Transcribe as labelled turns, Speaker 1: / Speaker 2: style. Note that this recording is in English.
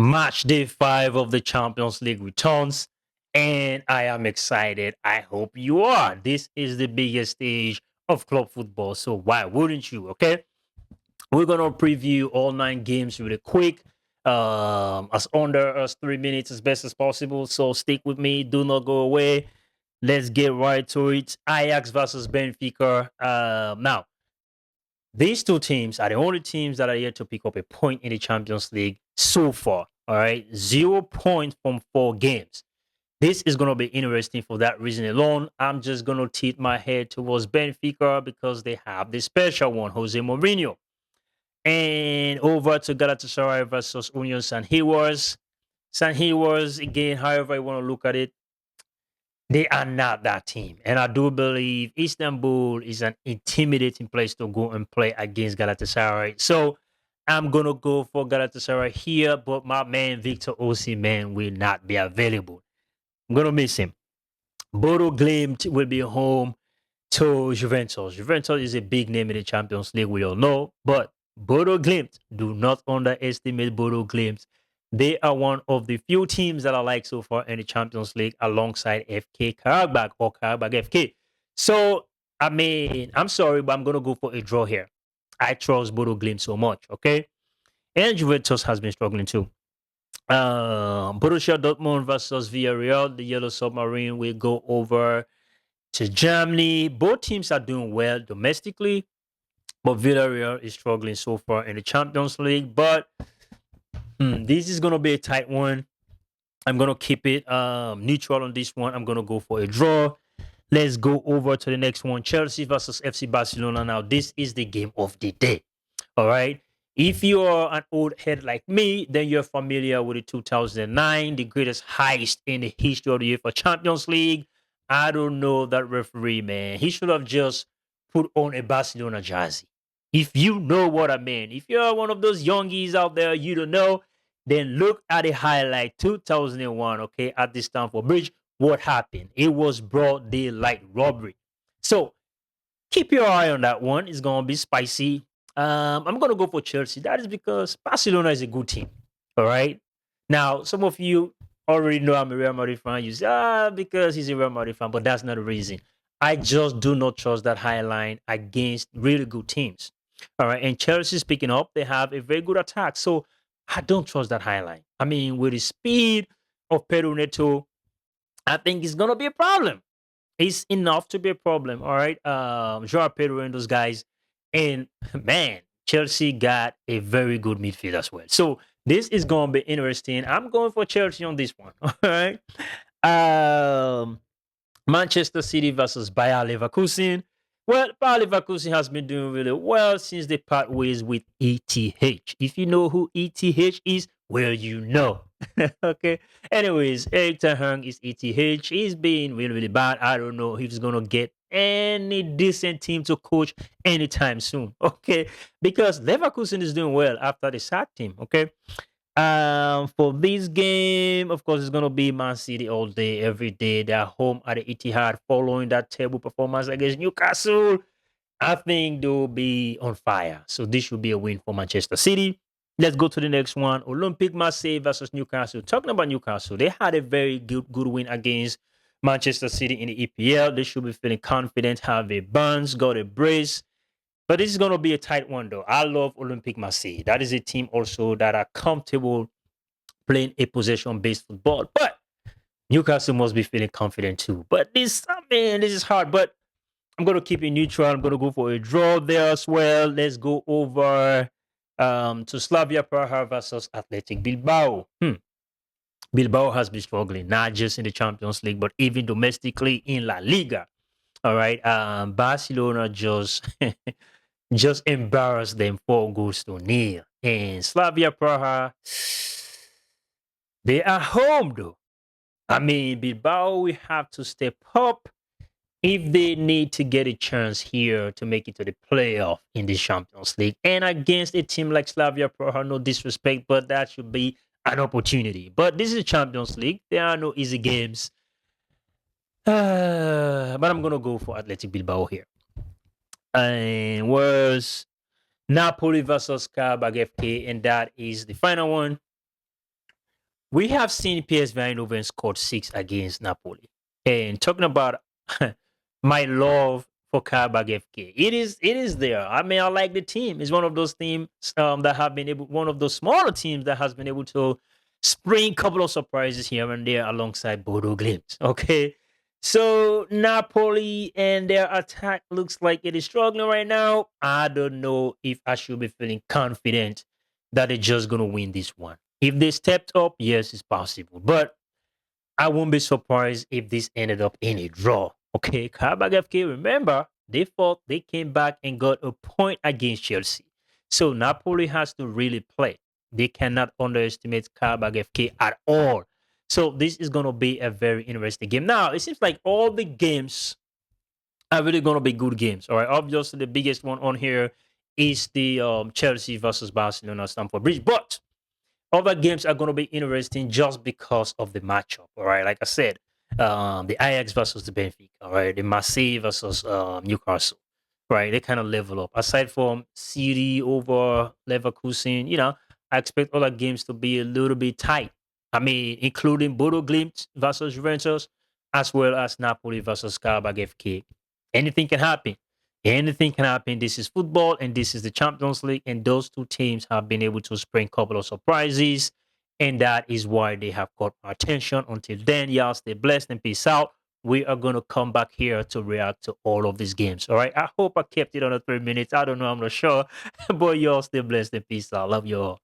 Speaker 1: Match day 5 of the Champions League returns, and I am excited. I hope you are. This is the biggest stage of club football, so why wouldn't you? Okay, we're gonna preview all 9 games really quick, as under us 3 minutes as best as possible. So stick with me. Do not go away. Let's get right to it. Ajax versus Benfica. Now these two teams are the only teams that are yet to pick up a point in the Champions League so far. All right, 0 points from 4 games. This is going to be interesting for that reason alone. I'm just going to tip my head towards Benfica because they have the special one, Jose Mourinho. And over to Galatasaray versus Union Saint-Gilloise. Saint-Gilloise, again, however you want to look at it, they are not that team. And I do believe Istanbul is an intimidating place to go and play against Galatasaray. So I'm going to go for Galatasaray here, but my man Victor Osimhen will not be available. I'm going to miss him. Bodoglimt will be home to Juventus. Juventus is a big name in the Champions League, we all know. But Bodoglimt, do not underestimate Bodoglimt. They are one of the few teams that I like so far in the Champions League alongside FK Karabakh or Karabakh FK. So, I mean, I'm sorry, but I'm going to go for a draw here. I trust Bodoglimt so much, okay? And Juventus has been struggling too. Borussia Dortmund versus Villarreal. The Yellow Submarine will go over to Germany. Both teams are doing well domestically, but Villarreal is struggling so far in the Champions League. But this is going to be a tight one. I'm going to keep it neutral on this one. I'm going to go for a draw. Let's go over to the next one. Chelsea versus FC Barcelona. Now, this is the game of the day. All right. If you are an old head like me, then you're familiar with the 2009, the greatest heist in the history of the UEFA Champions League. I don't know that referee, man. He should have just put on a Barcelona jersey. If you know what I mean. If you're one of those youngies out there, you don't know, then look at the highlight 2001, okay, at the Stamford Bridge. What happened? It was broad daylight robbery. So keep your eye on that one. It's going to be spicy. I'm going to go for Chelsea. That is because Barcelona is a good team. All right. Now, some of you already know I'm a Real Madrid fan. You say, because he's a Real Madrid fan, but that's not the reason. I just do not trust that high line against really good teams. All right. And Chelsea's picking up. They have a very good attack. So I don't trust that high line. I mean, with the speed of Pedro Neto, I think it's going to be a problem. It's enough to be a problem. All right. Joao Pedro and those guys. And man, Chelsea got a very good midfield as well. So this is going to be interesting. I'm going for Chelsea on this one. All right. Um, Manchester City versus Bayerleverkusen. Well, Bayer Leverkusen has been doing really well since they part ways with ETH. If you know who ETH is, well, you know. Okay. Anyways, Eric Ten Hag is ETH. He's been really, really bad. I don't know if he's gonna get any decent team to coach anytime soon. Okay, because Leverkusen is doing well after the sacked him. Okay. For this game, of course, it's gonna be Man City all day, every day. They're home at the Etihad following that terrible performance against Newcastle. I think they'll be on fire. So this should be a win for Manchester City. Let's go to the next one. Olympic Marseille versus Newcastle. Talking about Newcastle, they had a very good win against Manchester City in the EPL. They should be feeling confident, have a bounce, got a brace. But this is going to be a tight one, though. I love Olympic Marseille. That is a team also that are comfortable playing a possession-based football. But Newcastle must be feeling confident too. But this, I mean, this is hard. But I'm going to keep it neutral. I'm going to go for a draw there as well. Let's go over to Slaviapraha versus Athletic Bilbao. Bilbao has been struggling, not just in the Champions League, but even domestically in La Liga. All right. Barcelona just just embarrassed them 4 goals to 0. And Slavia Praha, they are home though. I mean, Bilbao will have to step up if they need to get a chance here to make it to the playoff in the Champions League. And against a team like Slavia Praha, no disrespect, but that should be an opportunity. But this is Champions League. There are no easy games. But I'm going to go for Athletic Bilbao here. And was Napoli versus Karabakh FK, and that is the final one. we have seen PSV Eindhoven scored 6 against Napoli. And talking about my love for Karabag FK, it is there. I mean, I like the team. It's one of those teams that have been able, one of those smaller teams that has been able to spring a couple of surprises here and there alongside bodoglimt. Okay. So Napoli and their attack looks like it is struggling right now. I don't know if I should be feeling confident that they're just gonna win this one. If they stepped up, yes, it's possible. But I won't be surprised if this ended up in a draw. Okay, Karabag FK, remember, they fought, they came back and got a point against Chelsea. So Napoli has to really play. They cannot underestimate Karabag FK at all. So this is going to be a very interesting game. Now, it seems like all the games are really going to be good games. All right, obviously the biggest one on here is the Chelsea versus Barcelona Stamford Bridge. But other games are going to be interesting just because of the matchup. All right, like I said, the Ajax versus the Benfica. All right, the Marseille versus Newcastle. Right, they kind of level up. Aside from City over Leverkusen, I expect other games to be a little bit tight. I mean, including bodoglimt versus Juventus, as well as Napoli versus Karabag FK. Anything can happen. Anything can happen. This is football and this is the Champions League. And those two teams have been able to spring a couple of surprises. And that is why they have caught my attention. Until then, y'all stay blessed and peace out. We are going to come back here to react to all of these games. All right. I hope I kept it under 3 minutes. I don't know. I'm not sure. But y'all stay blessed and peace out. Love you all.